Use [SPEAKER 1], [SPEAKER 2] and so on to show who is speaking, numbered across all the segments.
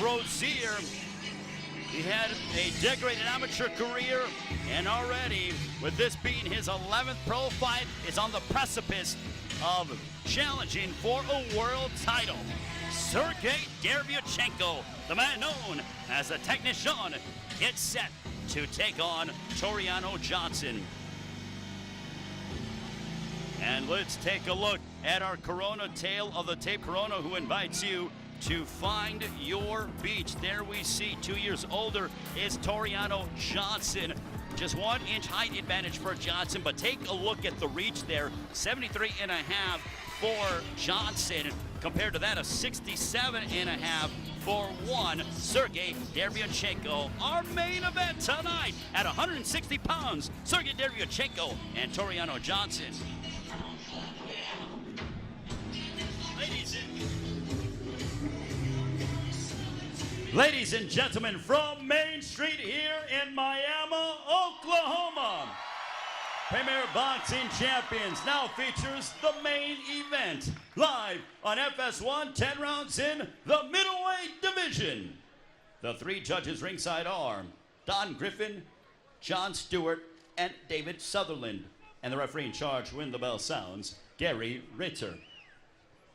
[SPEAKER 1] Rozier. He had a decorated amateur career, and already, with this being his 11th pro fight, is on the precipice of challenging for a world title. Sergiy Derevyenchanko, the man known as the Technician, gets set to take on Tureano Johnson. And let's take a look at our Corona tale of the tape. Corona, who invites you to find your beach. There we see 2 years older is Tureano Johnson. Just 1 inch height advantage for Johnson, but take a look at the reach there. 73.5 for Johnson, compared to that of 67.5 for one Sergiy Derevyenchanko. Our main event tonight at 160 pounds, Sergiy Derevyenchanko and Tureano Johnson. Ladies and gentlemen, from Main Street here in Miami, Oklahoma, Premier Boxing Champions now features the main event. Live on FS1, 10 rounds in the middleweight division. The 3 judges ringside are Don Griffin, John Stewart, and David Sutherland. And the referee in charge, when the bell sounds, Gary Ritter.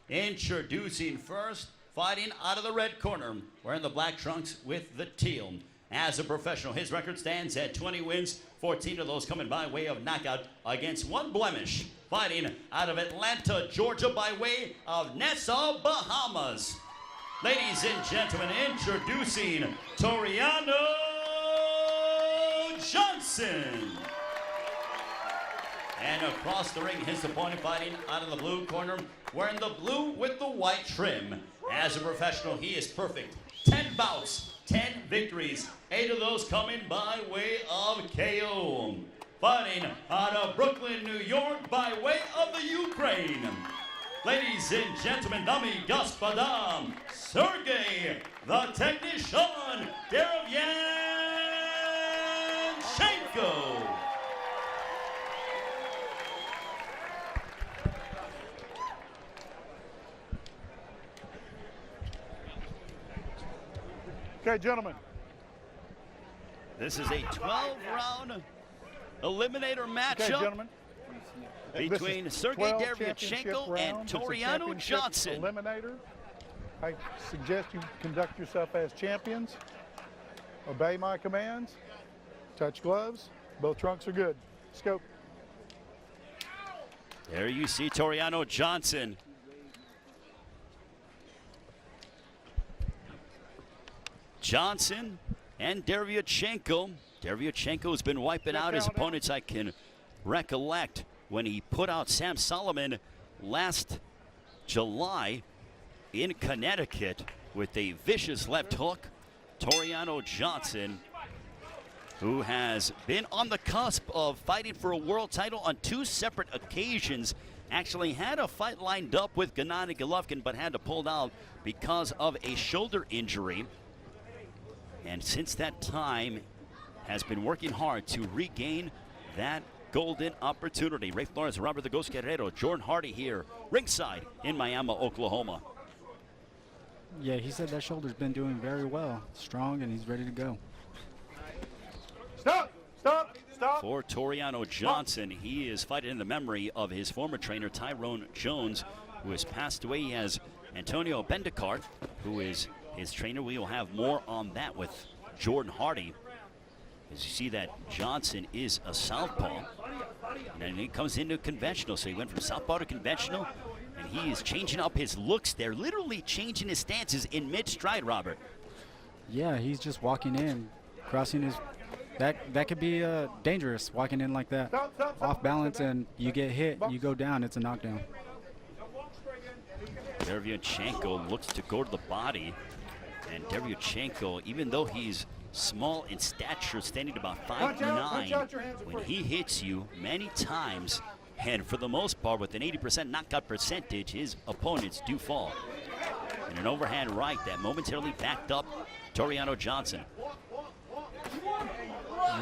[SPEAKER 1] Introducing first, fighting out of the red corner, wearing the black trunks with the teal. As a professional, his record stands at 20 wins, 14 of those coming by way of knockout against 1 blemish. Fighting out of Atlanta, Georgia by way of Nassau, Bahamas. Ladies and gentlemen, introducing Tureano Johnson. And across the ring, his opponent fighting out of the blue corner, wearing the blue with the white trim. As a professional, he is perfect. 10 bouts, 10 victories, 8 of those coming by way of KO. Fighting out of Brooklyn, New York by way of the Ukraine. Ladies and gentlemen, Dami Gospodam, Sergey, the Technician, Derevyanchenko.
[SPEAKER 2] Okay, gentlemen.
[SPEAKER 1] This is a 12-round eliminator matchup,
[SPEAKER 2] okay,
[SPEAKER 1] between Sergiy Derevyenchanko and Tureano Johnson.
[SPEAKER 2] Eliminator. I suggest you conduct yourself as champions. Obey my commands. Touch gloves. Both trunks are good. Let's go.
[SPEAKER 1] There you see Tureano Johnson. Johnson and Derevyanchenko. Derevyanchenko has been wiping out his opponents, I can recollect, when he put out Sam Solomon last July in Connecticut with a vicious left hook. Tureano Johnson, who has been on the cusp of fighting for a world title on 2 separate occasions, actually had a fight lined up with Gennady Golovkin, but had to pull out because of a shoulder injury. And since that time, has been working hard to regain that golden opportunity. Ray Flores, Robert the Ghost Guerrero, Jordan Hardy here, ringside in Miami, Oklahoma.
[SPEAKER 3] Yeah, he said that shoulder's been doing very well. Strong, and he's ready to go.
[SPEAKER 2] Stop! Stop! Stop!
[SPEAKER 1] For Tureano Johnson, he is fighting in the memory of his former trainer, Tyrone Jones, who has passed away. He has Antonio Bendicart, who is his trainer. We will have more on that with Jordan Hardy. As you see that Johnson is a southpaw, and then he comes into conventional. So he went from southpaw to conventional, and he is changing up his looks there, literally changing his stances in mid-stride, Robert.
[SPEAKER 3] Yeah, he's just walking in, crossing his, that could be dangerous, walking in like that. Off balance, and you get hit, you go down, it's a knockdown.
[SPEAKER 1] Derevyanchenko looks to go to the body, and Derevyanchenko, even though he's small in stature, standing about 5'9", when he hits you many times, and for the most part with an 80% knockout percentage, his opponents do fall. And an overhand right that momentarily backed up Tureano Johnson.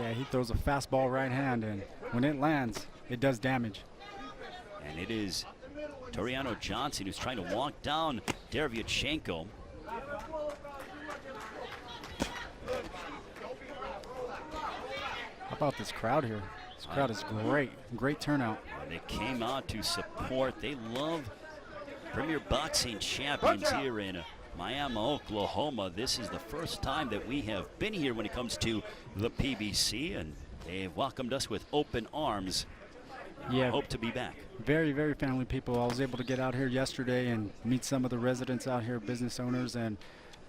[SPEAKER 3] Yeah, he throws a fastball right hand, and when it lands, it does damage.
[SPEAKER 1] And it is Tureano Johnson who's trying to walk down Derevyanchenko.
[SPEAKER 3] about this crowd here? This crowd is great. Great turnout.
[SPEAKER 1] They came out to support. They love Premier Boxing Champions here in Miami, Oklahoma. This is the first time that we have been here when it comes to the PBC, and they've welcomed us with open arms.
[SPEAKER 3] Yeah.
[SPEAKER 1] Hope to be back.
[SPEAKER 3] Very, very friendly people. I was able to get out here yesterday and meet some of the residents out here, business owners, and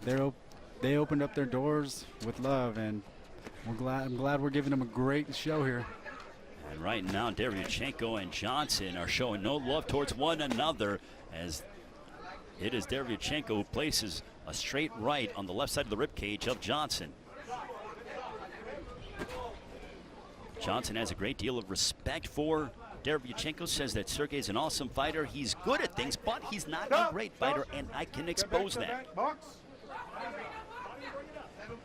[SPEAKER 3] they opened up their doors with love, and I'm glad we're giving them a great show here.
[SPEAKER 1] And right now, Derevyenchanko and Johnson are showing no love towards one another, as it is Derevyenchanko who places a straight right on the left side of the ribcage of Johnson. Johnson has a great deal of respect for Derevyenchanko, says that Sergey is an awesome fighter. He's good at things, but he's not a great fighter, and I can expose that.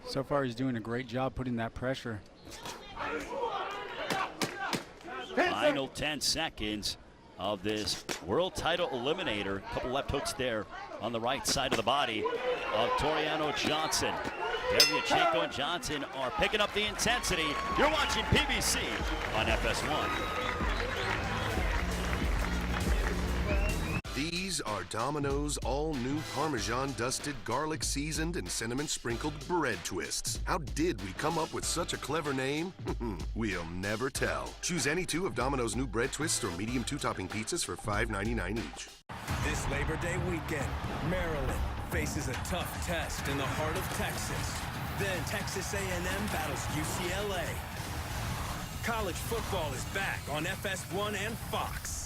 [SPEAKER 3] So far, he's doing a great job putting that pressure.
[SPEAKER 1] Final 10 seconds of this world title eliminator. A couple left hooks there on the right side of the body of Tureano Johnson. Derevyenchanko and Johnson are picking up the intensity. You're watching PBC on FS1.
[SPEAKER 4] These are Domino's all-new Parmesan-dusted, garlic-seasoned, and cinnamon-sprinkled bread twists. How did we come up with such a clever name? We'll never tell. Choose any two of Domino's new bread twists or medium two-topping pizzas for $5.99 each.
[SPEAKER 5] This Labor Day weekend, Maryland faces a tough test in the heart of Texas. Then Texas A&M battles UCLA. College football is back on FS1 and Fox.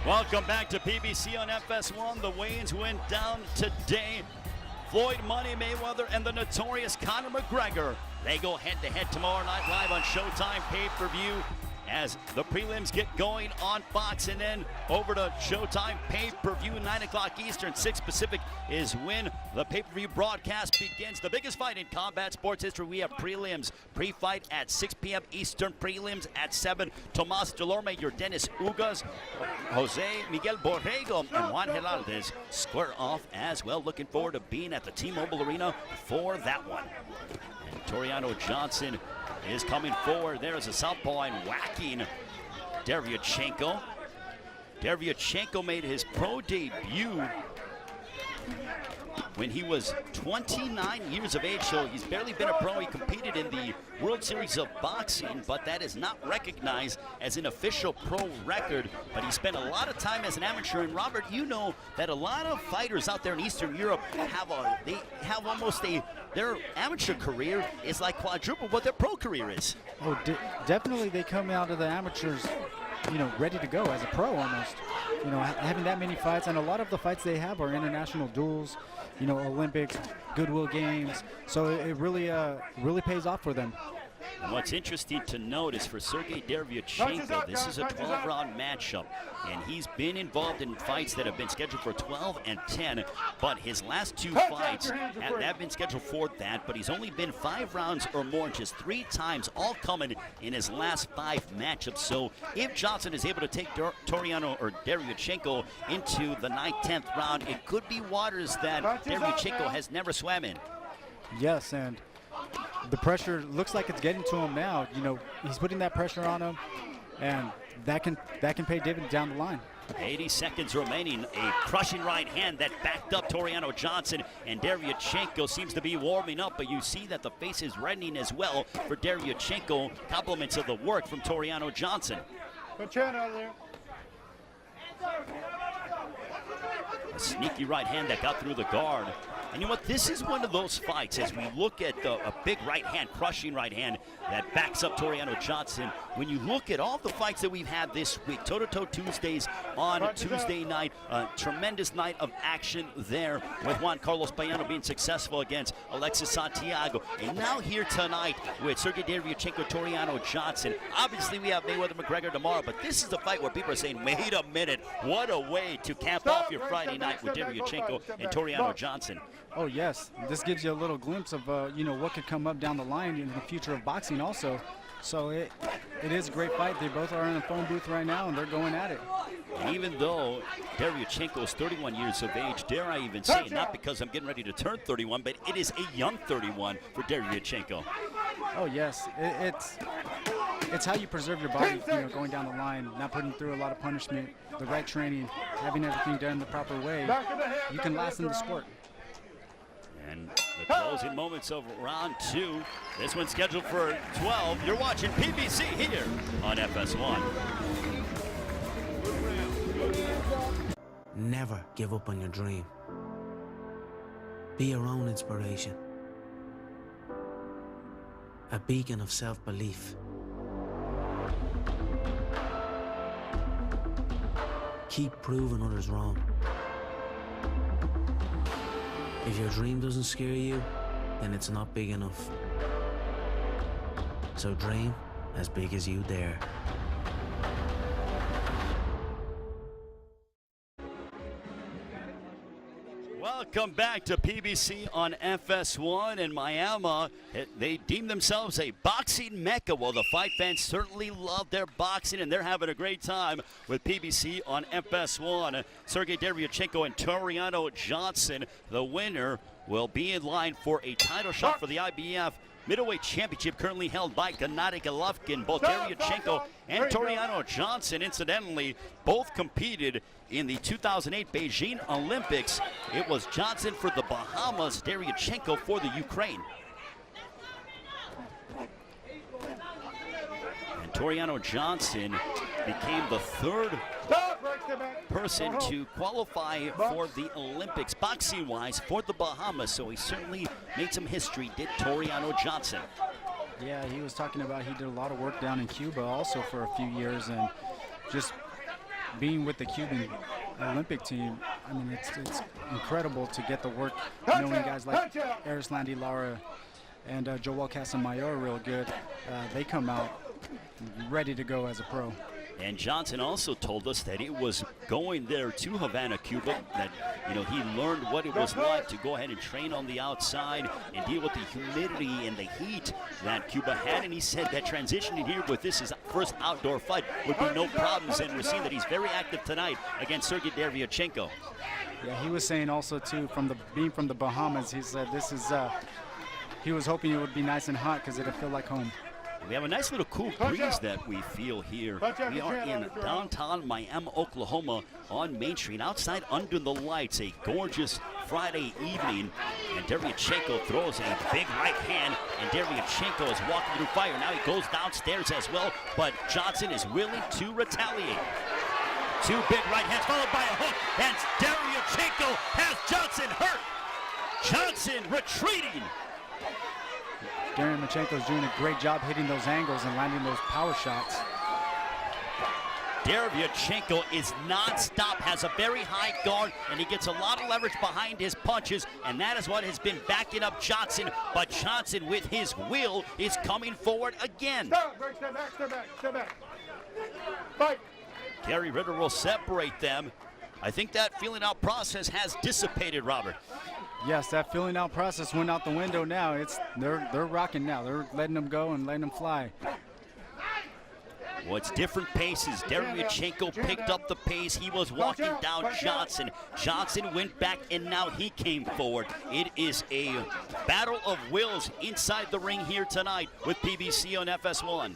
[SPEAKER 1] Welcome back to PBC on FS1. The weigh-ins went down today. Floyd Money Mayweather and the notorious Conor McGregor. They go head-to-head tomorrow night live on Showtime pay-per-view as the prelims get going on Fox, and then over to Showtime pay-per-view, 9 o'clock Eastern, 6 Pacific is when the pay-per-view broadcast begins. The biggest fight in combat sports history. We have prelims, pre-fight at 6 p.m. Eastern, prelims at 7. Tomas Delorme, your Dennis Ugas, Jose Miguel Borrego, and Juan Heraldez square off as well. Looking forward to being at the T-Mobile Arena for that one. And Tureano Johnson is coming forward. There's a southpaw and whacking Derevyenchanko. Derevyenchanko made his pro debut when he was 29 years of age, so he's barely been a pro. He competed in the World Series of Boxing, but that is not recognized as an official pro record. But he spent a lot of time as an amateur. And Robert, you know that a lot of fighters out there in Eastern Europe have almost their amateur career is like quadruple what their pro career is.
[SPEAKER 3] Oh, definitely they come out of the amateurs, ready to go as a pro almost. Having that many fights, and a lot of the fights they have are international duels, Olympics, Goodwill Games. So it really pays off for them.
[SPEAKER 1] And what's interesting to note is for Sergiy Derevyenchanko, this is a 12-round matchup, and he's been involved in fights that have been scheduled for 12 and 10, but his last 2 fights have been scheduled for that, but he's only been 5 rounds or more, just 3 times, all coming in his last 5 matchups. So if Johnson is able to take Tureano or Derevyenchanko into the 9th, 10th round, it could be waters that Derevyenchanko has never swam in.
[SPEAKER 3] Yes, and the pressure looks like it's getting to him now. He's putting that pressure on him, and that can pay dividends down the line.
[SPEAKER 1] 80 seconds remaining. A crushing right hand that backed up Tureano Johnson, and Derevyenchanko seems to be warming up, but you see that the face is reddening as well for Derevyenchanko. Compliments of the work from Tureano Johnson.
[SPEAKER 2] Put your hand out of there.
[SPEAKER 1] A sneaky right hand that got through the guard. And you know what? This is one of those fights, as we look at a big right hand, crushing right hand that backs up Tureano Johnson. When you look at all the fights that we've had this week, toe-to-toe Tuesdays on Tuesday night, a tremendous night of action there with Juan Carlos Payano being successful against Alexis Santiago. And now here tonight with Sergiy Derevyenchanko, Tureano Johnson. Obviously, we have Mayweather McGregor tomorrow, but this is the fight where people are saying, wait a minute, what a way to cap off your Friday night with Derevyenchanko and Tureano Johnson.
[SPEAKER 3] Oh, yes. This gives you a little glimpse of, what could come up down the line in the future of boxing also. So it is a great fight. They both are in a phone booth right now, and they're going at it.
[SPEAKER 1] And even though Derevyanchenko is 31 years of age, dare I even say, not because I'm getting ready to turn 31, but it is a young 31 for Derevyanchenko.
[SPEAKER 3] Oh yes, it's how you preserve your body, going down the line, not putting through a lot of punishment, the right training, having everything done the proper way. You can last in the sport.
[SPEAKER 1] And the closing moments of round 2. This one's scheduled for 12. You're watching PBC here on FS1.
[SPEAKER 6] Never give up on your dream. Be your own inspiration. A beacon of self-belief. Keep proving others wrong. If your dream doesn't scare you, then it's not big enough. So dream as big as you dare.
[SPEAKER 1] Welcome back to PBC on FS1 in Miami. They deem themselves a boxing mecca. Well, the fight fans certainly love their boxing, and they're having a great time with PBC on FS1. Sergiy Derevyenchanko and Tureano Johnson, the winner, will be in line for a title shot for the IBF middleweight championship, currently held by Gennady Golovkin. Both Derevyanchenko and Tureano Johnson, incidentally, both competed in the 2008 Beijing Olympics. It was Johnson for the Bahamas, Derevyanchenko for the Ukraine. And Tureano Johnson became the third person to qualify for the Olympics boxing-wise for the Bahamas, so he certainly made some history, did Tureano Johnson.
[SPEAKER 3] Yeah, he was talking about he did a lot of work down in Cuba also for a few years, and just being with the Cuban Olympic team, I mean, it's incredible to get the work, knowing guys like Erislandy Lara and Joel Casamayor real good. They come out ready to go as a pro.
[SPEAKER 1] And Johnson also told us that it was going there to Havana, Cuba, that he learned what it was like to go ahead and train on the outside and deal with the humidity and the heat that Cuba had. And he said that transitioning here with this his first outdoor fight would be no problems. And we're seeing that he's very active tonight against Sergiy Derevyanchenko.
[SPEAKER 3] Yeah, he was saying also too, being from the Bahamas, he said this is he was hoping it would be nice and hot because it'd feel like home.
[SPEAKER 1] We have a nice little cool breeze that we feel here. We are in downtown Miami, Oklahoma on Main Street, outside under the lights, a gorgeous Friday evening. And Derevyanchenko throws a big right hand, and Derevyanchenko is walking through fire. Now he goes downstairs as well, but Johnson is willing to retaliate. Two big right hands followed by a hook, and Derevyanchenko has Johnson hurt. Johnson retreating.
[SPEAKER 3] Derevyanchenko's doing a great job hitting those angles and landing those power shots.
[SPEAKER 1] Derevyanchenko is non-stop, has a very high guard, and he gets a lot of leverage behind his punches, and that is what has been backing up Johnson. But Johnson, with his will, is coming forward again.
[SPEAKER 2] Step back. Fight.
[SPEAKER 1] Gary Ritter will separate them. I think that feeling out process has dissipated, Robert.
[SPEAKER 3] Yes, that feeling out process went out the window now. They're rocking now. They're letting them go and letting them fly.
[SPEAKER 1] Well, it's different paces. Derevyanchenko picked up the pace. He was walking down Johnson. Johnson went back, and now he came forward. It is a battle of wills inside the ring here tonight with PBC on FS1.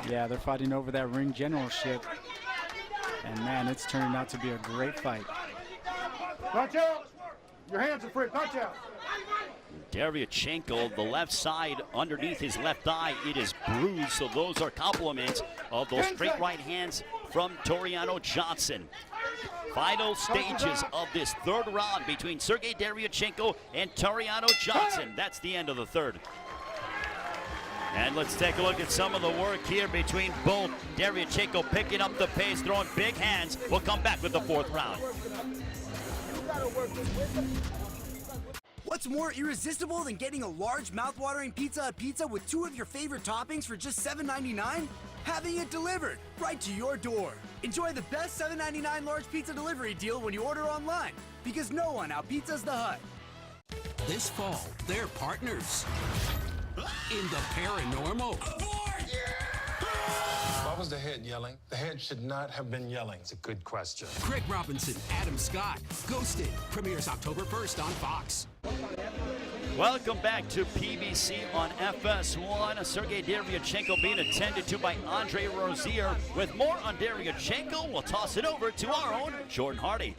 [SPEAKER 3] Yeah, they're fighting over that ring generalship. And man, it's turning out to be a great fight.
[SPEAKER 2] Watch out! Your hands are free. Watch out!
[SPEAKER 1] Derevyanchenko, the left side underneath his left eye, it is bruised. So those are compliments of those straight right hands from Tureano Johnson. Final stages of this third round between Sergiy Derevyanchenko and Tureano Johnson. That's the end of the third. And let's take a look at some of the work here between both. Derevyanchenko picking up the pace, throwing big hands. We'll come back with the fourth round.
[SPEAKER 7] What's more irresistible than getting a large mouth-watering Pizza Hut pizza with 2 of your favorite toppings for just $7.99? Having it delivered right to your door. Enjoy the best $7.99 large pizza delivery deal when you order online, because no one out-pizzas the Hut.
[SPEAKER 8] This fall, they're partners in the paranormal.
[SPEAKER 9] was the head yelling? The head should not have been yelling. It's a good question.
[SPEAKER 8] Craig Robinson, Adam Scott, Ghosted, premieres October 1st on Fox.
[SPEAKER 1] Welcome back to PBC on FS1. Sergiy Derevyenchanko being attended to by Andre Rozier. With more on Derevyenchanko, we'll toss it over to our own Jordan Hardy.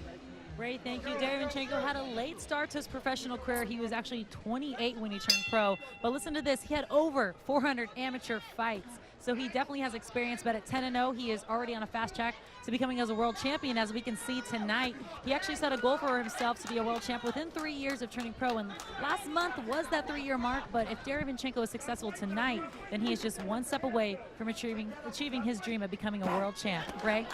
[SPEAKER 10] Great, thank you. Derevyanchenko had a late start to his professional career. He was actually 28 when he turned pro. But listen to this, he had over 400 amateur fights. So he definitely has experience, but at 10-0, he is already on a fast track to becoming as a world champion. As we can see tonight, he actually set a goal for himself to be a world champ within 3 years of turning pro. And last month was that 3-year mark, but if Derevyanchenko is successful tonight, then he is just one step away from achieving his dream of becoming a world champ. Greg?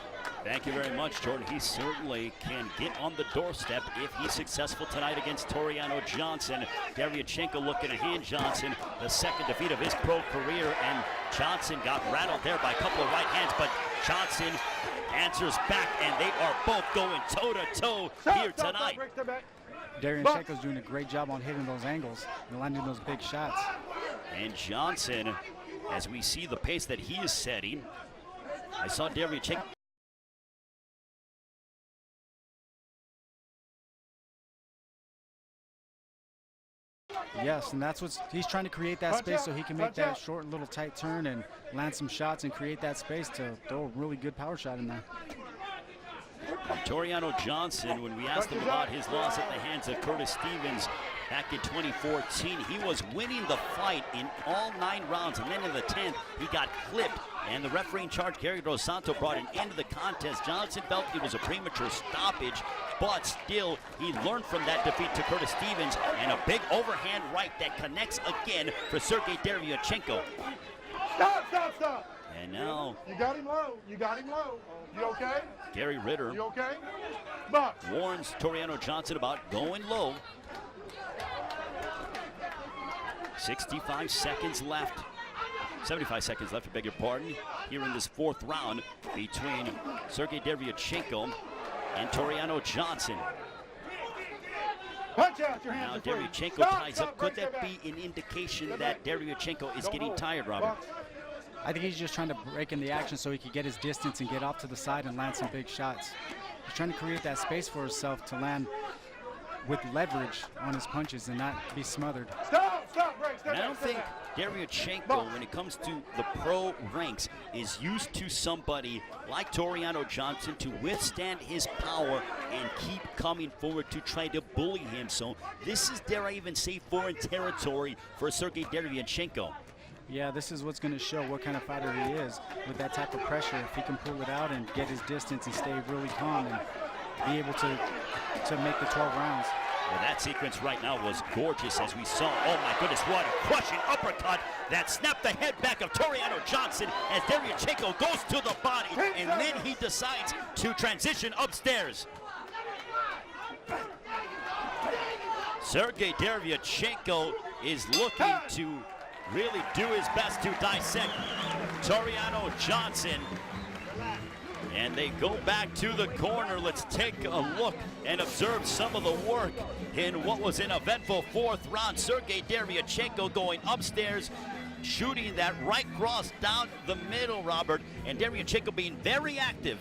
[SPEAKER 1] Thank you very much, Jordan. He certainly can get on the doorstep if he's successful tonight against Tureano Johnson. Derevyanchenko looking to hand Johnson the second defeat of his pro career, and Johnson got rattled there by a couple of right hands, but Johnson answers back, and they are both going toe-to-toe here tonight.
[SPEAKER 3] Derevyanchenko's doing a great job on hitting those angles and landing those big shots.
[SPEAKER 1] And Johnson, as we see the pace that he is setting, I saw Derevyanchenko.
[SPEAKER 3] Yes, and that's what he's trying to create, that space so he can make that short little tight turn and land some shots and create that space to throw a really good power shot in there.
[SPEAKER 1] Tureano Johnson, when we asked him about his loss at the hands of Curtis Stevens back in 2014, he was winning the fight in all 9 rounds, and then in the 10th, he got clipped, and the referee in charge, Gary Dos Santos, brought an end to the contest. Johnson felt it was a premature stoppage, but still, he learned from that defeat to Curtis Stevens, and a big overhand right that connects again for Sergiy Derevyanchanko.
[SPEAKER 2] Stop.
[SPEAKER 1] And now,
[SPEAKER 2] You got him low. You okay?
[SPEAKER 1] Gary Ritter
[SPEAKER 2] You okay? Box.
[SPEAKER 1] warns Tureano Johnson about going low. 65 seconds left. 75 seconds left, I beg your pardon, here in this 4th round between Sergiy Derevyanchanko and Tureano Johnson.
[SPEAKER 2] Punch out your hands.
[SPEAKER 1] Now Derevyanchanko ties up. Could that be an indication that Derevyanchanko is getting tired, Robert?
[SPEAKER 3] I think he's just trying to break in the action so he can get his distance and get off to the side and land some big shots. He's trying to create that space for himself to land with leverage on his punches and not be smothered.
[SPEAKER 2] Stop, break.
[SPEAKER 1] And I don't think Derevyanchanko, when it comes to the pro ranks, is used to somebody like Tureano Johnson to withstand his power and keep coming forward to try to bully him. So this is, dare I even say, foreign territory for Sergiy Derevyanchanko.
[SPEAKER 3] Yeah, this is what's going to show what kind of fighter he is with that type of pressure. If he can pull it out and get his distance and stay really calm and be able to make the 12 rounds.
[SPEAKER 1] Well, that sequence right now was gorgeous, as we saw. Oh my goodness, what a crushing uppercut that snapped the head back of Tureano Johnson as Derevyanchanko goes to the body, and then he decides to transition upstairs. Sergiy Derevyanchanko is looking to really do his best to dissect Tureano Johnson. And they go back to the corner. Let's take a look and observe some of the work in what was an eventful 4th round. Sergiy Derevyanchanko going upstairs, shooting that right cross down the middle, Robert, and Derevyanchanko being very active.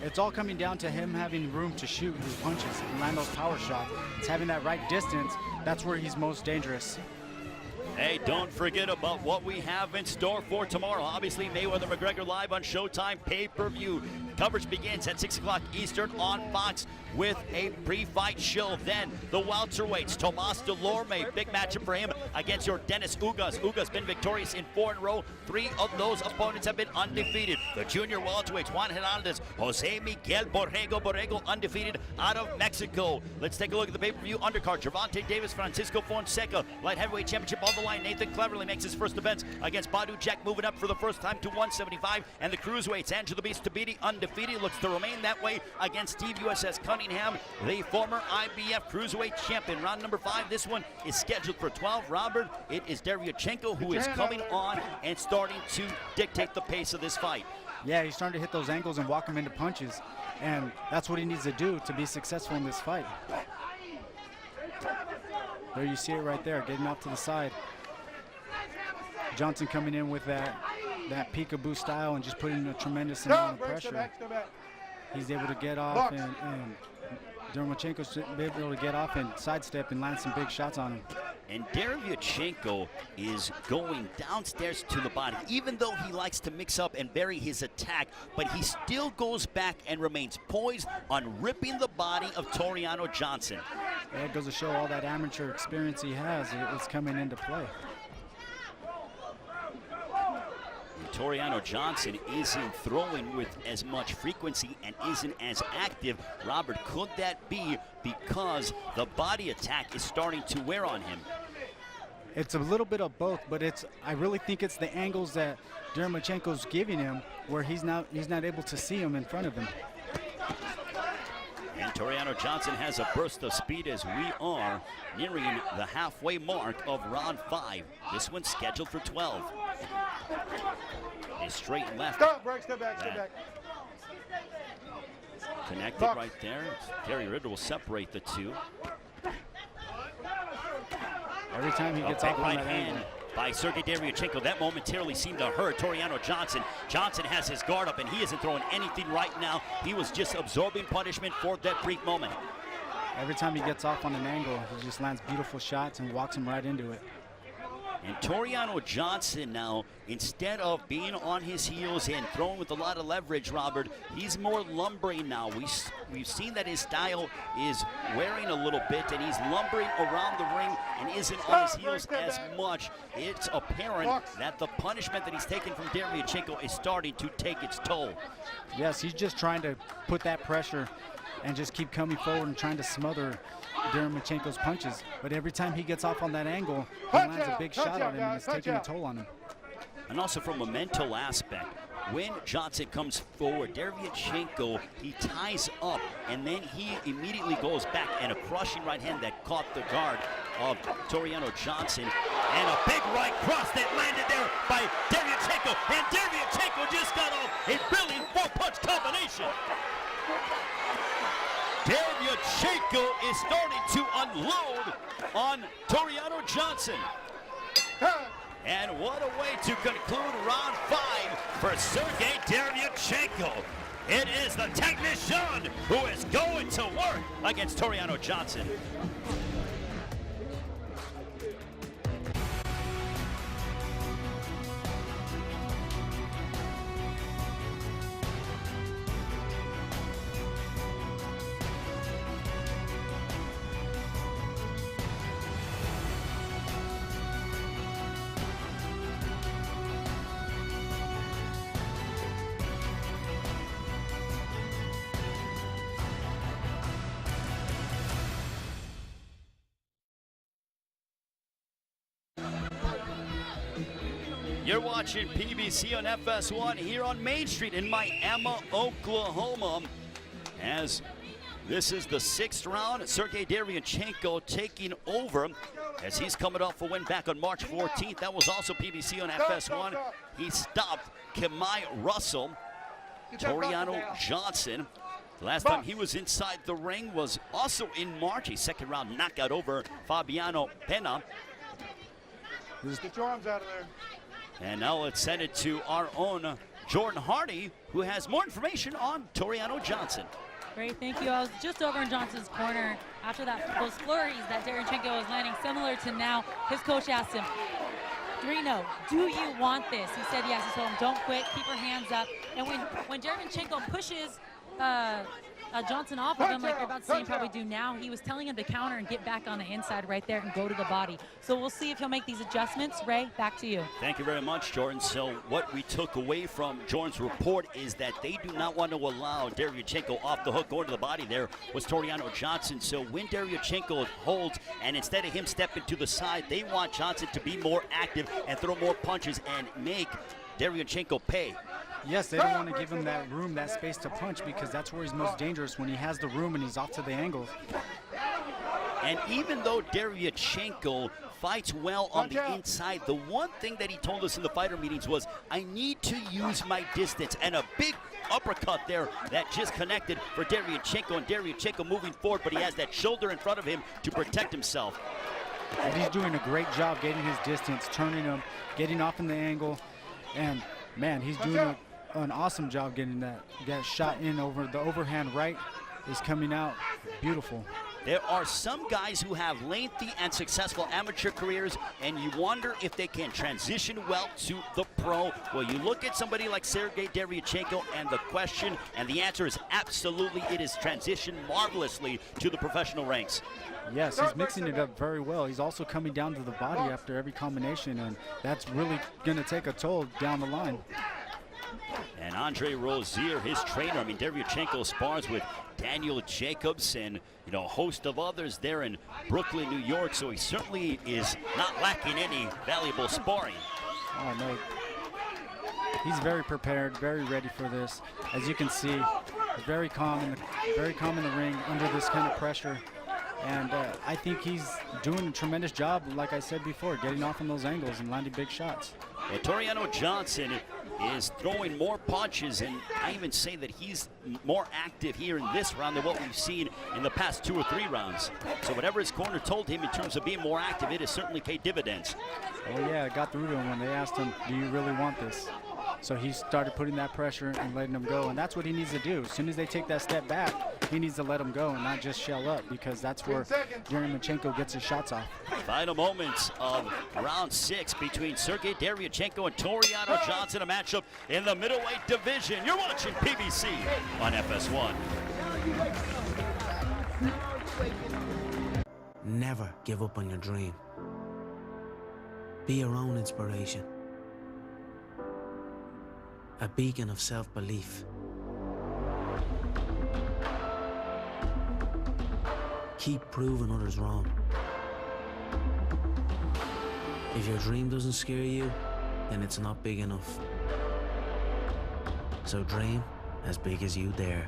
[SPEAKER 3] It's all coming down to him having room to shoot his punches and land those power shots. It's having that right distance. That's where he's most dangerous.
[SPEAKER 1] Hey, don't forget about what we have in store for tomorrow. Obviously, Mayweather-McGregor live on Showtime pay-per-view. Coverage begins at 6 o'clock Eastern on Fox with a pre-fight show. Then the welterweights, Tomas Delorme, big matchup for him against your Dennis Ugas. Ugas been victorious in 4 in a row. 3 of those opponents have been undefeated. The junior welterweights, Juan Hernandez, Jose Miguel Borrego undefeated out of Mexico. Let's take a look at the pay-per-view undercard. Gervonta Davis, Francisco Fonseca, light heavyweight championship on the line. Nathan Cleverly makes his first defense against Badu Jack, moving up for the first time to 175. And the cruiserweights, Andrew the Beast Tabiti, undefeated, looks to remain that way against Steve USS Cunningham, the former IBF cruiserweight champion. Round number 5, this one is scheduled for 12. Robert, it is Derevyanchanko who is coming on and starting to dictate the pace of this fight.
[SPEAKER 3] Yeah, he's starting to hit those angles and walk him into punches, and that's what he needs to do to be successful in this fight. There you see it right there, getting off to the side. Johnson coming in with that that peekaboo style and just putting a tremendous amount of pressure. He's able to get off, and Derevyanchenko's able to get off and sidestep and land some big shots on him.
[SPEAKER 1] And Derevyanchenko is going downstairs to the body, even though he likes to mix up and vary his attack, but he still goes back and remains poised on ripping the body of Tureano Johnson.
[SPEAKER 3] Yeah, it goes to show all that amateur experience he has is coming into play.
[SPEAKER 1] Tureano Johnson isn't throwing with as much frequency and isn't as active. Robert, could that be because the body attack is starting to wear on him?
[SPEAKER 3] It's a little bit of both, but I really think it's the angles that Derevyanchenko's giving him where he's not able to see him in front of him.
[SPEAKER 1] And Tureano Johnson has a burst of speed as we are nearing the halfway mark of round 5. This one's scheduled for 12. A straight left.
[SPEAKER 2] Stop, break, step back, step back.
[SPEAKER 1] Connected right there. Gary Ritter will separate the two.
[SPEAKER 3] Every time he gets off on that angle.
[SPEAKER 1] By Sergiy Derevyenchanko, that momentarily seemed to hurt Tureano Johnson. Johnson has his guard up and he isn't throwing anything right now. He was just absorbing punishment for that brief moment.
[SPEAKER 3] Every time he gets off on an angle, he just lands beautiful shots and walks him right into it.
[SPEAKER 1] And Tureano Johnson now, instead of being on his heels and throwing with a lot of leverage, Robert, he's more lumbering now. We've seen that his style is wearing a little bit, and he's lumbering around the ring and isn't on his heels as much. It's apparent that the punishment that he's taken from Derevyanchenko is starting to take its toll.
[SPEAKER 3] Yes, he's just trying to put that pressure and just keep coming forward and trying to smother Derevyanchenko's punches. But every time he gets off on that angle, he lands a big shot on him, and it's taking a toll on him.
[SPEAKER 1] And also from a mental aspect, when Johnson comes forward, Derevyanchenko, he ties up, and then he immediately goes back, and a crushing right hand that caught the guard of Tureano Johnson, and a big right cross that landed there by Derevyanchenko, and Derevyanchenko just got off a brilliant 4-punch combination. Derevyanchenko is starting to unload on Tureano Johnson. And what a way to conclude round 5 for Sergiy Derevyanchanko. It is the technician who is going to work against Tureano Johnson. You're watching PBC on FS1 here on Main Street in Miami, Oklahoma. As this is the 6th round, Sergiy Derevyanchanko taking over as he's coming off a win back on March 14th. That was also PBC on FS1. He stopped Kemai Russell. Tureano Johnson, the last time he was inside the ring was also in March, a 2nd round knockout over Fabiano Pena.
[SPEAKER 2] Get your arms out of there.
[SPEAKER 1] And now let's send it to our own Jordan Hardy, who has more information on Tureano Johnson.
[SPEAKER 10] Great, thank you. I was just over in Johnson's corner after those flurries that Derevyanchenko was landing, similar to now. His coach asked him, Tureano, do you want this? He said yes. He told him, don't quit, keep your hands up. And when Derevyanchenko pushes Johnson off of him, like you're about to see him probably do now, he was telling him to counter and get back on the inside right there and go to the body. So we'll see if he'll make these adjustments. Ray, back to you.
[SPEAKER 1] Thank you very much, Jordan. So what we took away from Jordan's report is that they do not want to allow Derevyanchenko off the hook. Going to the body there was Tureano Johnson. So when Derevyanchenko holds, and instead of him stepping to the side, they want Johnson to be more active and throw more punches and make Derevyanchenko pay.
[SPEAKER 3] Yes, they don't want to give him that room, that space to punch, because that's where he's most dangerous, when he has the room and he's off to the angles.
[SPEAKER 1] And even though Derevyanchenko fights well on the inside, the one thing that he told us in the fighter meetings was, I need to use my distance. And a big uppercut there that just connected for Derevyanchenko, and Derevyanchenko moving forward, but he has that shoulder in front of him to protect himself.
[SPEAKER 3] And he's doing a great job getting his distance, turning him, getting off in the angle, and man, he's doing an awesome job getting that shot in over the overhand right is coming out beautiful.
[SPEAKER 1] There are some guys who have lengthy and successful amateur careers, and you wonder if they can transition well to the pro. Well, you look at somebody like Sergiy Derevyenchanko, and the question and the answer is absolutely. It is transitioned marvelously to the professional ranks.
[SPEAKER 3] Yes, he's mixing it up very well. He's also coming down to the body after every combination, and that's really going to take a toll down the line.
[SPEAKER 1] And Andre Rozier, his trainer, I mean, Derevyanchenko spars with Daniel Jacobs and, you know, a host of others there in Brooklyn, New York, so he certainly is not lacking any valuable sparring.
[SPEAKER 3] Oh, no. He's very prepared, very ready for this. As you can see, he's very calm in the ring under this kind of pressure. And I think he's doing a tremendous job, like I said before, getting off on those angles and landing big shots.
[SPEAKER 1] Well, Tureano Johnson is throwing more punches, and I even say that he's more active here in this round than what we've seen in the past 2 or 3 rounds. So whatever his corner told him in terms of being more active, it has certainly paid dividends.
[SPEAKER 3] Oh yeah, it got through to him when they asked him, do you really want this? So he started putting that pressure and letting them go, and that's what he needs to do. As soon as they take that step back, he needs to let them go and not just shell up, because that's where Derevyanchenko gets his shots off.
[SPEAKER 1] Final moments of round 6 between Sergiy Derevyenchanko and Tureano Johnson, a matchup in the middleweight division. You're watching PBC on FS1.
[SPEAKER 6] Never give up on your dream. Be your own inspiration. A beacon of self-belief. Keep proving others wrong. If your dream doesn't scare you, then it's not big enough. So dream as big as you dare.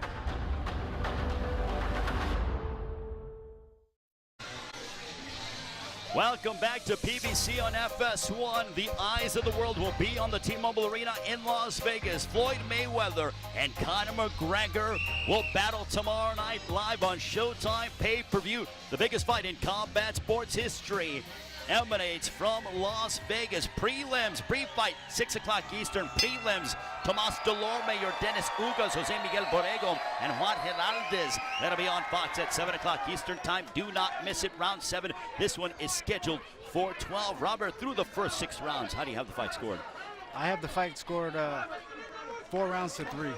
[SPEAKER 1] Welcome back to PBC on FS1. The eyes of the world will be on the T-Mobile Arena in Las Vegas. Floyd Mayweather and Conor McGregor will battle tomorrow night live on Showtime pay-per-view. The biggest fight in combat sports history emanates from Las Vegas. Prelims, pre-fight, 6 o'clock Eastern. Prelims, Tomas Delorme, your Dennis Ugas, Jose Miguel Borrego, and Juan Heraldez. That'll be on Fox at 7 o'clock Eastern time. Do not miss it. Round 7. This one is scheduled for 12. Robert, through the first 6 rounds, how do you have the fight scored?
[SPEAKER 3] I have the fight scored 4 rounds to 3.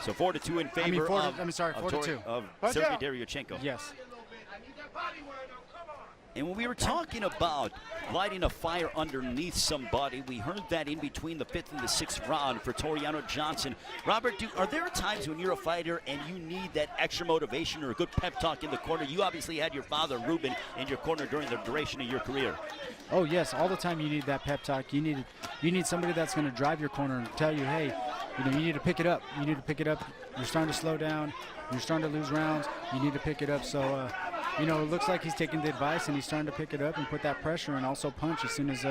[SPEAKER 1] So 4-2 in favor of
[SPEAKER 3] 4-2
[SPEAKER 1] of Sergiy Derevyanchanko.
[SPEAKER 3] Yes.
[SPEAKER 1] And when we were talking about lighting a fire underneath somebody, we heard that in between the 5th and the 6th round for Tureano Johnson. Robert, are there times when you're a fighter and you need that extra motivation or a good pep talk in the corner? You obviously had your father, Ruben, in your corner during the duration of your career.
[SPEAKER 3] Oh, yes. All the time you need that pep talk. You need somebody that's going to drive your corner and tell you, hey, you need to pick it up. You need to pick it up. You're starting to slow down. You're starting to lose rounds. You need to pick it up. So, it looks like he's taking the advice and he's starting to pick it up and put that pressure and also punch as soon as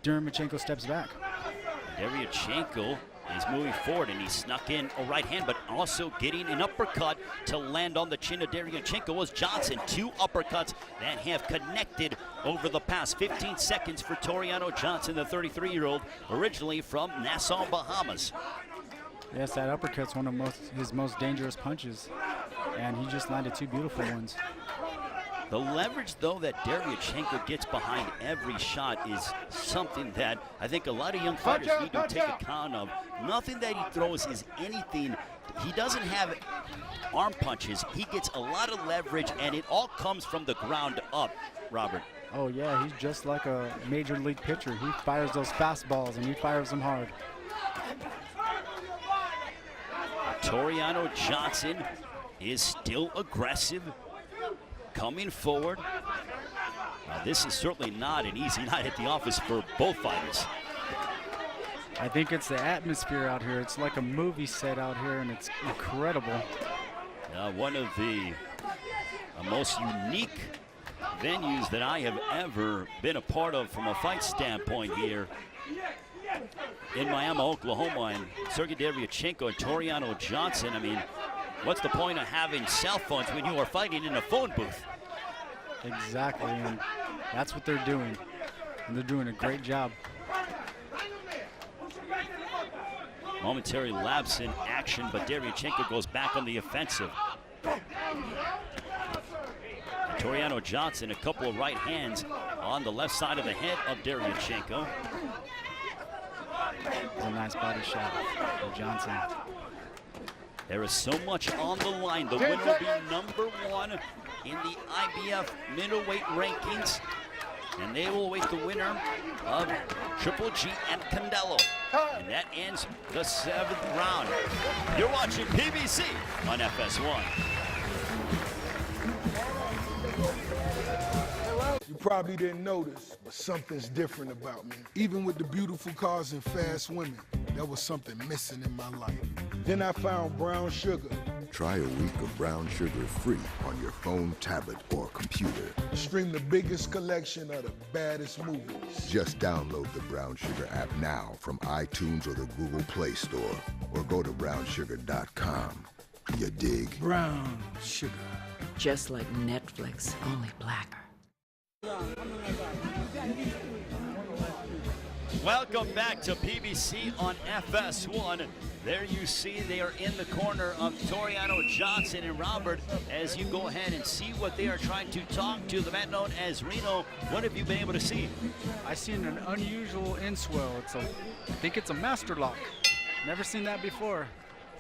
[SPEAKER 3] Derevyanchenko steps back.
[SPEAKER 1] Derevyanchenko is moving forward, and he snuck in a right hand, but also getting an uppercut to land on the chin of Derevyanchenko was Johnson. 2 uppercuts that have connected over the past 15 seconds for Tureano Johnson, the 33-year-old, originally from Nassau, Bahamas.
[SPEAKER 3] Yes, that uppercut's one of his most dangerous punches, and he just landed 2 beautiful ones.
[SPEAKER 1] The leverage, though, that Derevyanchenko gets behind every shot is something that I think a lot of young fighters need to take account of. Nothing that he throws is anything. He doesn't have arm punches. He gets a lot of leverage, and it all comes from the ground up, Robert.
[SPEAKER 3] Oh, yeah, he's just like a major league pitcher. He fires those fastballs, and he fires them hard.
[SPEAKER 1] Tureano Johnson is still aggressive, coming forward. This is certainly not an easy night at the office for both fighters.
[SPEAKER 3] I think it's the atmosphere out here. It's like a movie set out here, and it's incredible.
[SPEAKER 1] One of the most unique venues that I have ever been a part of from a fight standpoint here in Miami, Oklahoma, and Sergiy Derevyanchanko and Tureano Johnson. I mean, what's the point of having cell phones when you are fighting in a phone booth?
[SPEAKER 3] Exactly, and that's what they're doing. And they're doing a great job.
[SPEAKER 1] Momentary lapse in action, but Derevyanchenko goes back on the offensive. Tureano Johnson, a couple of right hands on the left side of the head of Derevyanchenko.
[SPEAKER 3] It's a nice body shot for Johnson.
[SPEAKER 1] There is so much on the line. The winner will be #1 in the IBF middleweight rankings. And they will await the winner of Triple G and Canelo. And that ends the 7th round. You're watching PBC on FS1.
[SPEAKER 11] You probably didn't notice, but something's different about me. Even with the beautiful cars and fast women, there was something missing in my life. Then I found brown sugar.
[SPEAKER 12] Try a week of brown sugar free on your phone, tablet, or computer.
[SPEAKER 11] Stream the biggest collection of the baddest movies.
[SPEAKER 12] Just download the Brown Sugar app now from iTunes or the Google Play Store, or go to brownsugar.com. You dig?
[SPEAKER 11] Brown sugar.
[SPEAKER 13] Just like Netflix, only blacker.
[SPEAKER 1] Welcome back to PBC on FS1. There you see they are in the corner of Tureano Johnson and Robert as you go ahead and see what they are trying to talk to. The man known as Reno, what have you been able to see?
[SPEAKER 3] I've seen an unusual in-swell. I think it's a master lock. Never seen that before.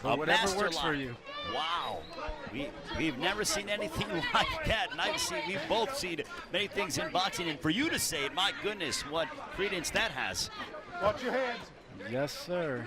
[SPEAKER 3] But whatever works for you.
[SPEAKER 1] Wow. We've never seen anything like that. And we've both seen many things in boxing. And for you to say it, my goodness, what credence that has.
[SPEAKER 2] Watch your hands.
[SPEAKER 3] Yes, sir.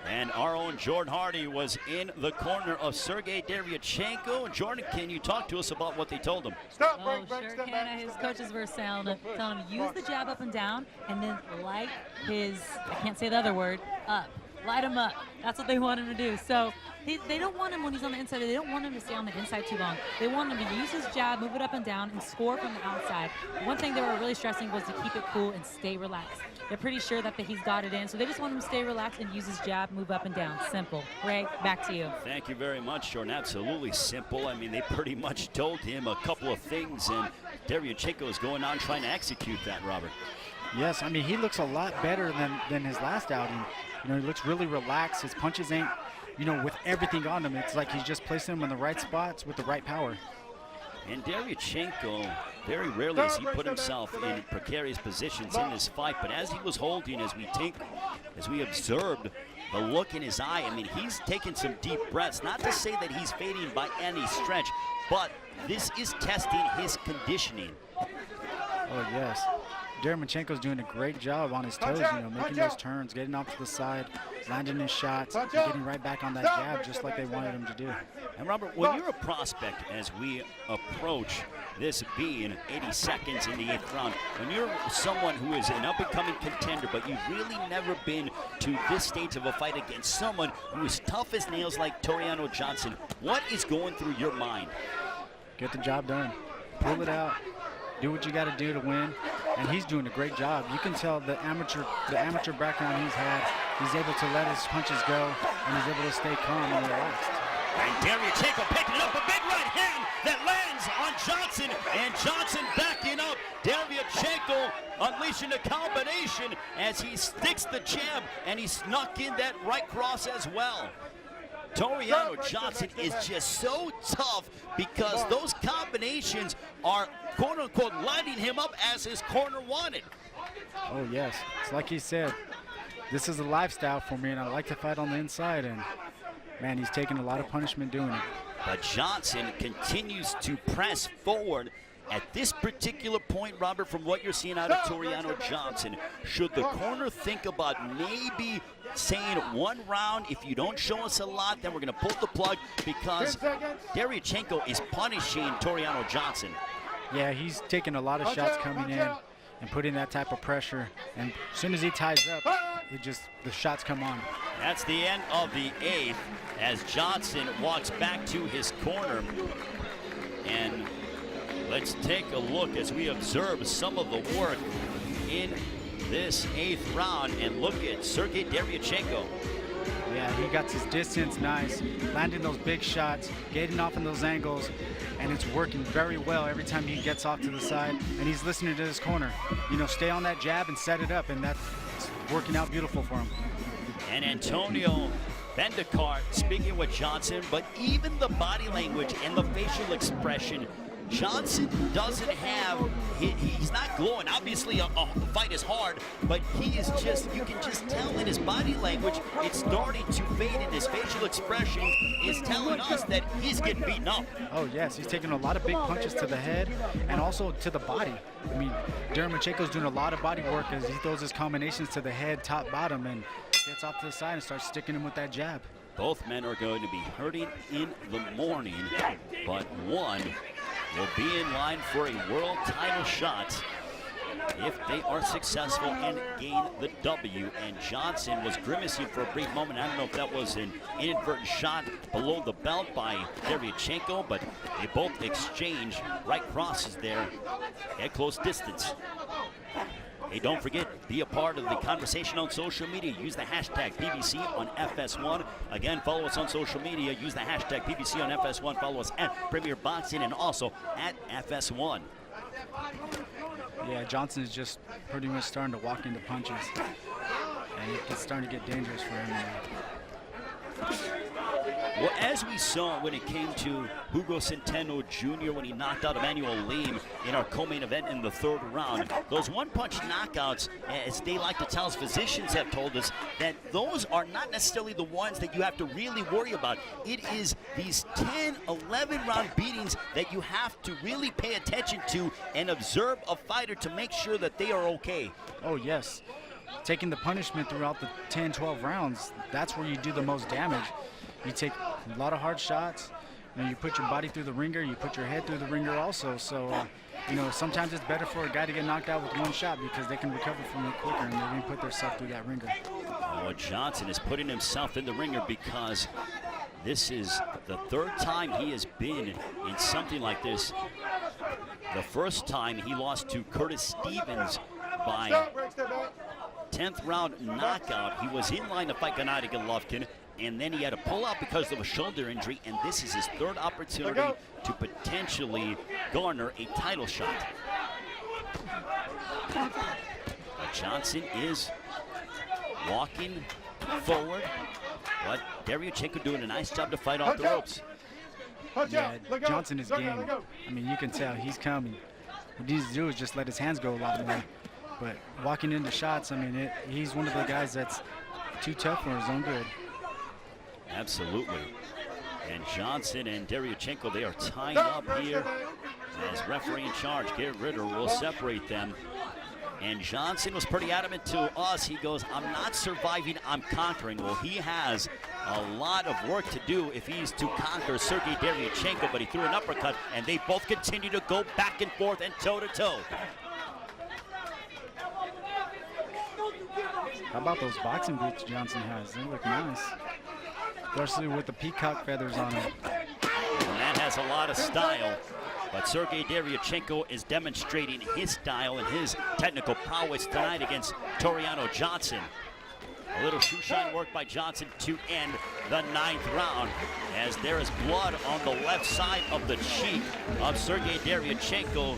[SPEAKER 1] And our own Jordan Hardy was in the corner of Sergiy Derevyenchanko. Jordan, can you talk to us about what they told him?
[SPEAKER 2] Stop,
[SPEAKER 10] sure can. His coaches were telling him, use the jab up and down, and then light his, I can't say the other word, up. Light him up. That's what they want him to do. So they don't want him when he's on the inside. They don't want him to stay on the inside too long. They want him to use his jab, move it up and down, and score from the outside. One thing they were really stressing was to keep it cool and stay relaxed. They're pretty sure that he's got it in, so they just want him to stay relaxed and use his jab, move up and down. Simple. Ray, back to you.
[SPEAKER 1] Thank you very much, Jordan. Absolutely simple. I mean, they pretty much told him a couple of things, and Derevyanchenko is going on trying to execute that, Robert.
[SPEAKER 3] Yes, I mean, he looks a lot better than his last outing. You know, he looks really relaxed. His punches ain't, you know, with everything on him. It's like he's just placing them in the right spots with the right power.
[SPEAKER 1] And Derevyanchenko, very rarely has he put himself in precarious positions in this fight, but as he was holding, as we observed the look in his eye, I mean, he's taking some deep breaths. Not to say that he's fading by any stretch, but this is testing his conditioning.
[SPEAKER 3] Oh, yes. Derevyanchenko's doing a great job on his toes, you know, making those turns, getting off to the side, landing his shots, and getting right back on that jab just like they wanted him to do.
[SPEAKER 1] And Robert, when you're a prospect, as we approach this being 80 seconds in the 8th round, when you're someone who is an up-and-coming contender, but you've really never been to this stage of a fight against someone who is tough as nails like Tureano Johnson, what is going through your mind?
[SPEAKER 3] Get the job done. Pull it out. Do what you got to do to win, and he's doing a great job. You can tell the amateur background he's had. He's able to let his punches go, and he's able to stay calm and relaxed.
[SPEAKER 1] And Derevyanchenko picking up a big right hand that lands on Johnson, and Johnson backing up. Derevyanchenko unleashing a combination as he sticks the jab, and he snuck in that right cross as well. Tureano Johnson is just so tough because those combinations are, quote-unquote, lighting him up as his corner wanted.
[SPEAKER 3] Oh, yes. It's like he said, this is a lifestyle for me, and I like to fight on the inside, and, man, he's taking a lot of punishment doing it.
[SPEAKER 1] But Johnson continues to press forward. At this particular point, Robert, from what you're seeing out of Tureano Johnson, should the corner think about maybe saying 1 round, if you don't show us a lot, then we're going to pull the plug, because Derevyanchenko is punishing Tureano Johnson.
[SPEAKER 3] Yeah, he's taking a lot of shots coming in and putting that type of pressure, and as soon as he ties up, the shots come on.
[SPEAKER 1] That's the end of the 8th as Johnson walks back to his corner. And let's take a look as we observe some of the work in this 8th round, and look at Sergiy Derevyanchanko.
[SPEAKER 3] Yeah, he got his distance nice, landing those big shots, getting off in those angles, and it's working very well every time he gets off to the side, and he's listening to his corner. You know, stay on that jab and set it up, and that's working out beautiful for him.
[SPEAKER 1] And Antonio Bendikar speaking with Johnson, but even the body language and the facial expression, Johnson doesn't have, he's not glowing. Obviously, a fight is hard, but he is just, you can just tell in his body language, it's starting to fade, and his facial expression is telling us that he's getting beaten up.
[SPEAKER 3] Oh, yes, he's taking a lot of big punches to the head and also to the body. I mean, Derevyanchenko's doing a lot of body work as he throws his combinations to the head, top, bottom, and gets off to the side and starts sticking him with that jab.
[SPEAKER 1] Both men are going to be hurting in the morning, but one will be in line for a world title shot if they are successful and gain the W. And Johnson was grimacing for a brief moment. I don't know if that was an inadvertent shot below the belt by Derevyanchenko, but they both exchange right crosses there at close distance. Hey, don't forget, be a part of the conversation on social media. Use the hashtag PBC on FS1. Again, follow us on social media. Use the hashtag PBC on FS1. Follow us at Premier Boxing and also at FS1.
[SPEAKER 3] Yeah, Johnson is just pretty much starting to walk into punches. And it's starting to get dangerous for him now.
[SPEAKER 1] Well, as we saw when it came to Hugo Centeno Jr. when he knocked out Emmanuel Lim in our co-main event in the third round, those one-punch knockouts, as they like to tell us, physicians have told us, that those are not necessarily the ones that you have to really worry about. It is these 10, 11-round beatings that you have to really pay attention to and observe a fighter to make sure that they are okay.
[SPEAKER 3] Oh, yes. Taking the punishment throughout the 10, 12 rounds, that's where you do the most damage. You take a lot of hard shots, you put your body through the ringer, you put your head through the ringer also. So, sometimes it's better for a guy to get knocked out with one shot because they can recover from it quicker and they can put themselves through that ringer.
[SPEAKER 1] Well, Johnson is putting himself in the ringer because this is the third time he has been in something like this. The first time he lost to Curtis Stevens by 10th round knockout. He was in line to fight Gennady Golovkin, and then he had to pull out because of a shoulder injury, and this is his third opportunity to potentially garner a title shot. But Johnson is walking forward, but Derevyanchenko doing a nice job to fight off the ropes.
[SPEAKER 3] Yeah, Johnson is game. I mean, you can tell he's coming. What he needs to do is just let his hands go a lot more. But walking into shots, I mean, he's one of the guys that's too tough for his own good.
[SPEAKER 1] Absolutely. And Johnson and Derevyanchenko, they are tying up here as referee in charge, Garrett Ritter, will separate them. And Johnson was pretty adamant to us. He goes, I'm not surviving, I'm conquering. Well, he has a lot of work to do if he's to conquer Sergiy Derevyanchenko, but he threw an uppercut, and they both continue to go back and forth and toe-to-toe.
[SPEAKER 3] How about those boxing boots Johnson has? They look nice. Especially with the peacock feathers on them.
[SPEAKER 1] And that has a lot of style. But Sergiy Derevyanchenko is demonstrating his style and his technical prowess tonight against Tureano Johnson. A little shoe shine work by Johnson to end the 9th round, as there is blood on the left side of the cheek of Sergiy Derevyanchenko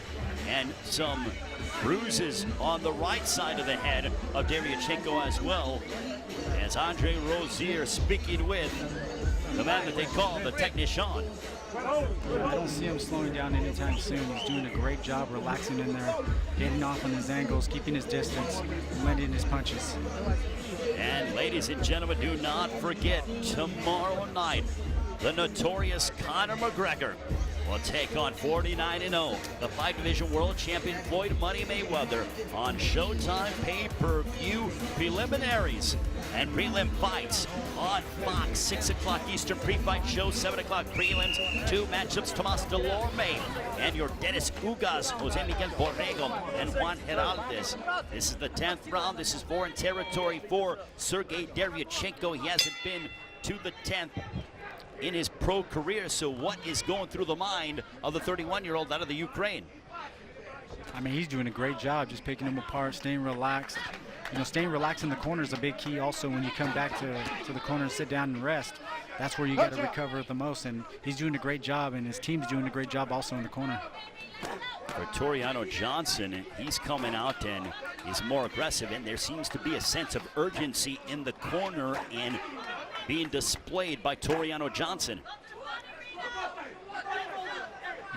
[SPEAKER 1] and some bruises on the right side of the head of Derevyanchenko as well, as Andre Rozier speaking with the man that they call the technician.
[SPEAKER 3] I don't see him slowing down anytime soon. He's doing a great job relaxing in there, getting off on his angles, keeping his distance, landing his punches.
[SPEAKER 1] And ladies and gentlemen, do not forget, tomorrow night, the notorious Conor McGregor will take on 49-0, the 5 division world champion Floyd Money Mayweather on Showtime pay-per-view preliminaries and prelim fights on Fox, 6 o'clock Eastern pre-fight show, 7 o'clock prelims, 2 matchups, Tomas Delorme and your Dennis Ugas, Jose Miguel Borrego, and Juan Heraldez. This is the 10th round. This is foreign territory for Sergiy Derevyanchenko. He hasn't been to the 10th in his pro career, so what is going through the mind of the 31-year-old out of the Ukraine?
[SPEAKER 3] I mean, he's doing a great job just picking them apart, staying relaxed. Staying relaxed in the corner is a big key also when you come back to the corner and sit down and rest. That's where you got to recover the most, and he's doing a great job, and his team's doing a great job also in the corner.
[SPEAKER 1] for Tureano Johnson. He's coming out and is more aggressive, and there seems to be a sense of urgency in the corner and being displayed by Tureano Johnson.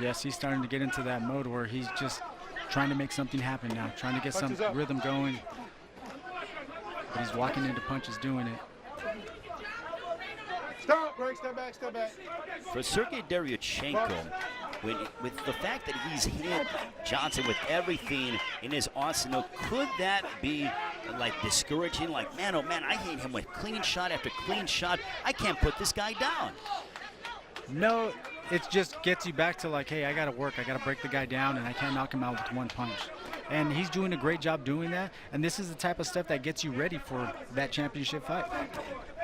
[SPEAKER 3] Yes, he's starting to get into that mode where he's just trying to make something happen now, trying to get some rhythm going. But he's walking into punches doing it.
[SPEAKER 2] Stop, break, step back, step back.
[SPEAKER 1] For Sergiy Derevyenchanko, with the fact that he's hit Johnson with everything in his arsenal, could that be like discouraging? Like, man, oh man, I hit him with clean shot after clean shot. I can't put this guy down.
[SPEAKER 3] No, it just gets you back to like, hey, I got to work. I got to break the guy down, and I can't knock him out with one punch. And he's doing a great job doing that. And this is the type of stuff that gets you ready for that championship fight.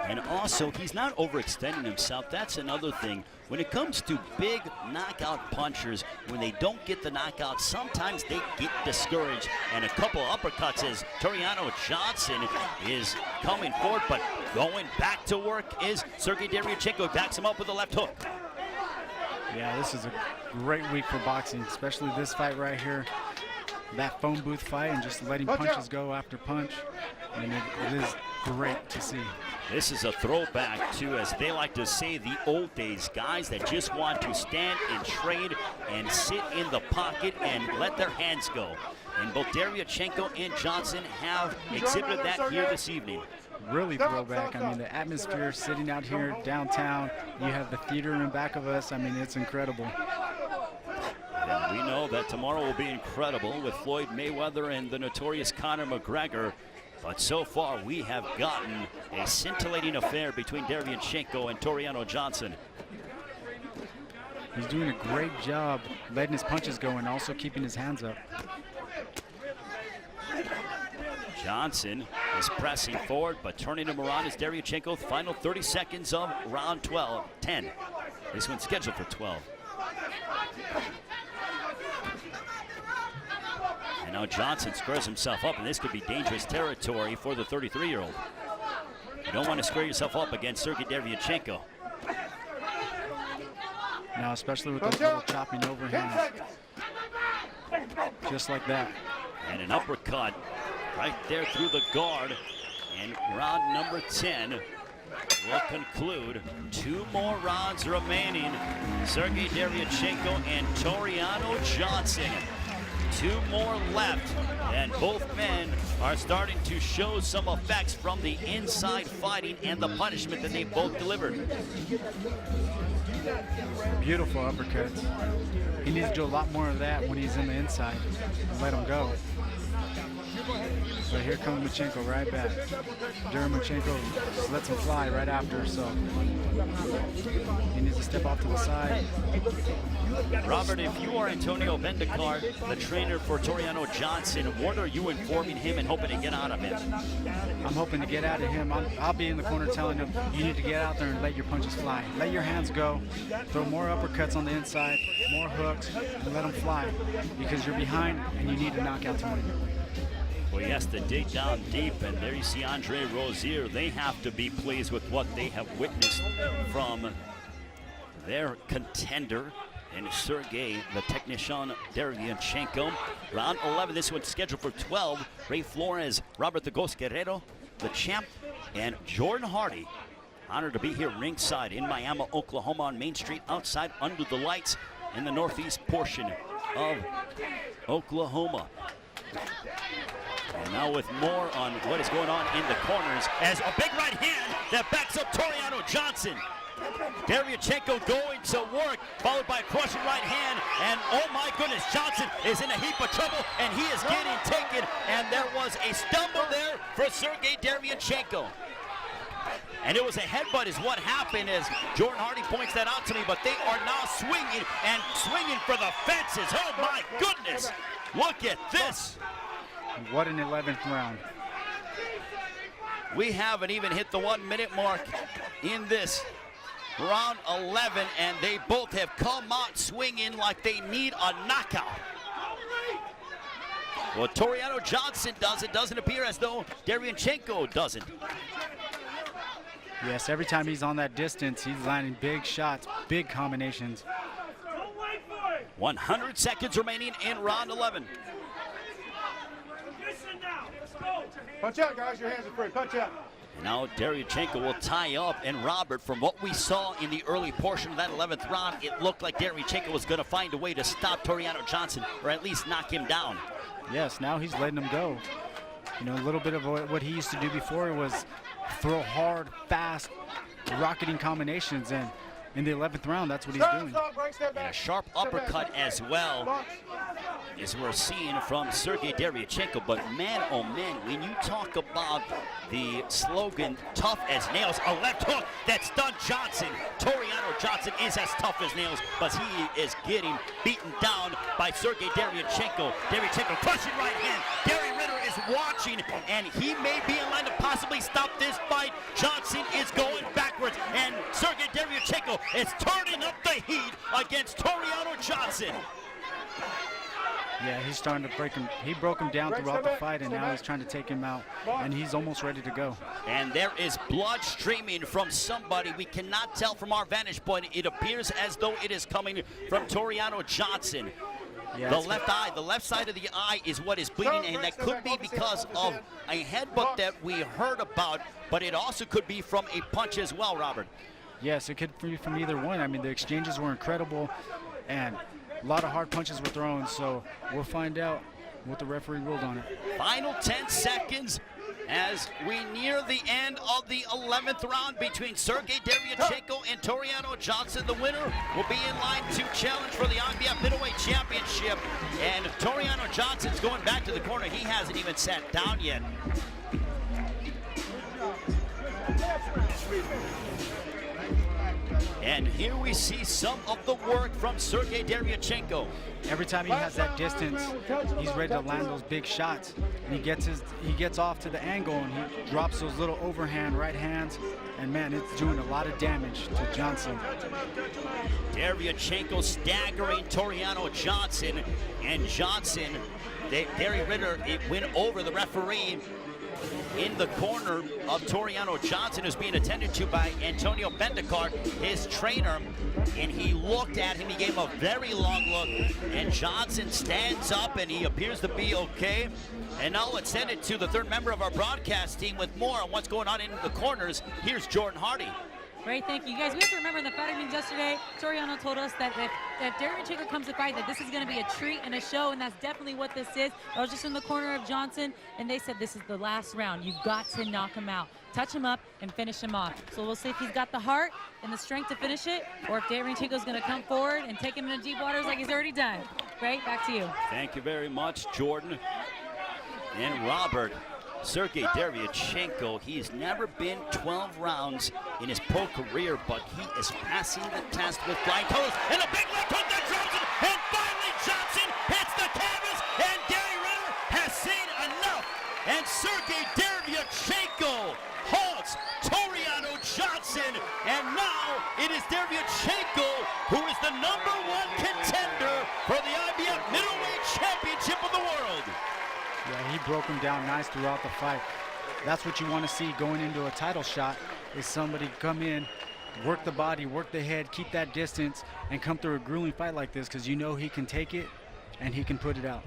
[SPEAKER 1] And also, he's not overextending himself. That's another thing. When it comes to big knockout punchers, when they don't get the knockout, sometimes they get discouraged. And a couple uppercuts as Tureano Johnson is coming forward, but going back to work is Sergiy Derevyenchanko. Backs him up with a left hook.
[SPEAKER 3] Yeah, this is a great week for boxing, especially this fight right here. That phone booth fight and just letting punches go after punch. And it is great to see.
[SPEAKER 1] This is a throwback to, as they like to say, the old days. Guys that just want to stand and trade and sit in the pocket and let their hands go. And both Derevyenchanko and Johnson have exhibited that here this evening.
[SPEAKER 3] Really throwback. I mean, the atmosphere sitting out here downtown. You have the theater in back of us. I mean, it's incredible.
[SPEAKER 1] And we know that tomorrow will be incredible with Floyd Mayweather and the notorious Conor McGregor. But so far, we have gotten a scintillating affair between Derevyenchanko and Tureano Johnson.
[SPEAKER 3] He's doing a great job letting his punches go and also keeping his hands up.
[SPEAKER 1] Johnson is pressing forward, but turning him around is Derevyenchanko. Final 30 seconds of round 10. This one's scheduled for 12. And now Johnson squares himself up, and this could be dangerous territory for the 33-year-old. You don't want to square yourself up against Sergiy Derevyenchanko.
[SPEAKER 3] Now, especially with those little chopping overhands. Just like that.
[SPEAKER 1] And an uppercut right there through the guard. And round number 10 will conclude. 2 more rounds remaining. Sergiy Derevyenchanko and Tureano Johnson. 2 more left, and both men are starting to show some effects from the inside fighting and the punishment that they both delivered.
[SPEAKER 3] Beautiful uppercuts. He needs to do a lot more of that when he's in the inside and let him go. But here comes Machenko right back. Derevyenchanko just lets him fly right after, so he needs to step off to the side.
[SPEAKER 1] Robert, if you are Antonio Bendikar, the trainer for Tureano Johnson, what are you informing him and hoping to get out of him?
[SPEAKER 3] I'm hoping to get out of him. I'll be in the corner telling him, you need to get out there and let your punches fly. Let your hands go. Throw more uppercuts on the inside, more hooks, and let them fly. Because you're behind and you need a knockout to win.
[SPEAKER 1] Well, he has to dig down deep, and there you see Andre Rozier. They have to be pleased with what they have witnessed from their contender, and Sergiy, the technician, Derevyenchanko. Round 11, this one's scheduled for 12. Ray Flores, Robert the Ghost Guerrero, the champ, and Jordan Hardy. Honored to be here ringside in Miami, Oklahoma, on Main Street, outside under the lights in the northeast portion of Oklahoma. And now with more on what is going on in the corners, as a big right hand that backs up Tureano Johnson. Derevyenchanko going to work, followed by a crushing right hand, and oh my goodness, Johnson is in a heap of trouble, and he is getting taken, and there was a stumble there for Sergiy Derevyenchanko. And it was a headbutt is what happened, as Jordan Hardy points that out to me, but they are now swinging and swinging for the fences. Oh my goodness, look at this.
[SPEAKER 3] What an 11th round.
[SPEAKER 1] We haven't even hit the 1 minute mark in this round 11, and they both have come out swinging like they need a knockout. Well, Tureano Johnson does. It doesn't appear as though Derevyenchanko doesn't.
[SPEAKER 3] Yes, every time he's on that distance, he's landing big shots, big combinations.
[SPEAKER 1] 100 seconds remaining in round 11.
[SPEAKER 2] Punch out, guys. Your hands are free. Punch out.
[SPEAKER 1] And now Derevyanchenko will tie up. And Robert, from what we saw in the early portion of that 11th round, it looked like Derevyanchenko was going to find a way to stop Tureano Johnson, or at least knock him down.
[SPEAKER 3] Yes, now he's letting him go. You know, a little bit of what he used to do before was throw hard, fast, rocketing combinations, and in the 11th round, that's what he's doing.
[SPEAKER 1] And a sharp uppercut as well, as we're seeing from Sergiy Derevyanchenko. But man, oh man, when you talk about the slogan, tough as nails, a left hook that stunned Johnson. Tureano Johnson is as tough as nails, but he is getting beaten down by Sergiy Derevyanchenko. Derevyanchenko crushing right hand. Gary Ritter is watching, and he may be in line to possibly stop this fight. Johnson is going backwards, and Sergiy Derevyanchenko is turning up the heat against Tureano Johnson.
[SPEAKER 3] Yeah, he's starting to break him. He broke him down throughout the fight, and now he's trying to take him out, and he's almost ready to go.
[SPEAKER 1] And there is blood streaming from somebody. We cannot tell from our vantage point. It appears as though it is coming from Tureano Johnson.
[SPEAKER 3] Yeah,
[SPEAKER 1] the left eye, the left side of the eye is what is bleeding, and that could be because of a headbutt that we heard about, but it also could be from a punch as well, Robert.
[SPEAKER 3] Yes, it could be from either one. I mean, the exchanges were incredible, and a lot of hard punches were thrown, so we'll find out what the referee ruled on it.
[SPEAKER 1] Final 10 seconds as we near the end of the 11th round between Sergiy Derevyanchenko and Tureano Johnson. The winner will be in line to challenge for the IBF Middleweight Championship. And Tureano Johnson's going back to the corner. He hasn't even sat down yet. And here we see some of the work from Sergiy Derevyanchenko.
[SPEAKER 3] Every time he has that distance, he's ready to land those big shots. And he gets off to the angle, and he drops those little overhand right hands. And man, it's doing a lot of damage to Johnson.
[SPEAKER 1] Derevyanchenko staggering Tureano Johnson, and Johnson, Gary Ritter, it went over the referee in the corner of Tureano Johnson, who's being attended to by Antonio Bendikar, his trainer, and he looked at him. He gave him a very long look, and Johnson stands up, and he appears to be okay. And now let's send it to the third member of our broadcast team with more on what's going on in the corners. Here's Jordan Hardy.
[SPEAKER 10] Great, thank you. Guys, we have to remember in the fighter meetings yesterday, Tureano told us that if Derevyanchenko comes to fight, that this is going to be a treat and a show, and that's definitely what this is. I was just in the corner of Johnson, and they said this is the last round. You've got to knock him out, touch him up, and finish him off. So we'll see if he's got the heart and the strength to finish it, or if Derevyanchenko's going to come forward and take him into deep waters like he's already done. Great, back to you.
[SPEAKER 1] Thank you very much, Jordan and Robert. Sergiy Derevyanchenko, he's never been 12 rounds in his pro career, but he is passing the test with flying colors. And a big left hook that drops him, and finally Johnson hits the canvas, and Gary Ritter has seen enough. And Sergiy Derevyanchenko halts Tureano Johnson, and now it is Derevyanchenko who is the #1 contender for the IBF Middleweight Championship of the world.
[SPEAKER 3] Yeah, he broke him down nice throughout the fight. That's what you want to see going into a title shot, is somebody come in, work the body, work the head, keep that distance, and come through a grueling fight like this, because you know he can take it and he can put it out.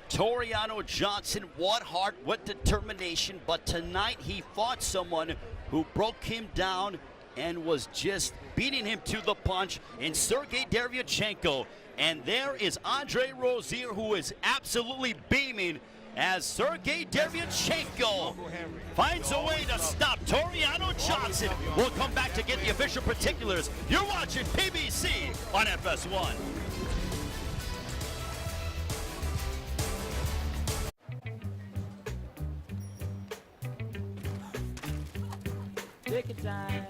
[SPEAKER 1] Tureano Johnson, what heart, what determination, but tonight he fought someone who broke him down and was just beating him to the punch in Sergiy Derevyanchenko. And there is Andre Rozier, who is absolutely beaming as Sergiy Derevyanchenko finds a way to stop Tureano Johnson. We'll come back to get the official particulars. You're watching PBC on FS1.
[SPEAKER 10] Take your time.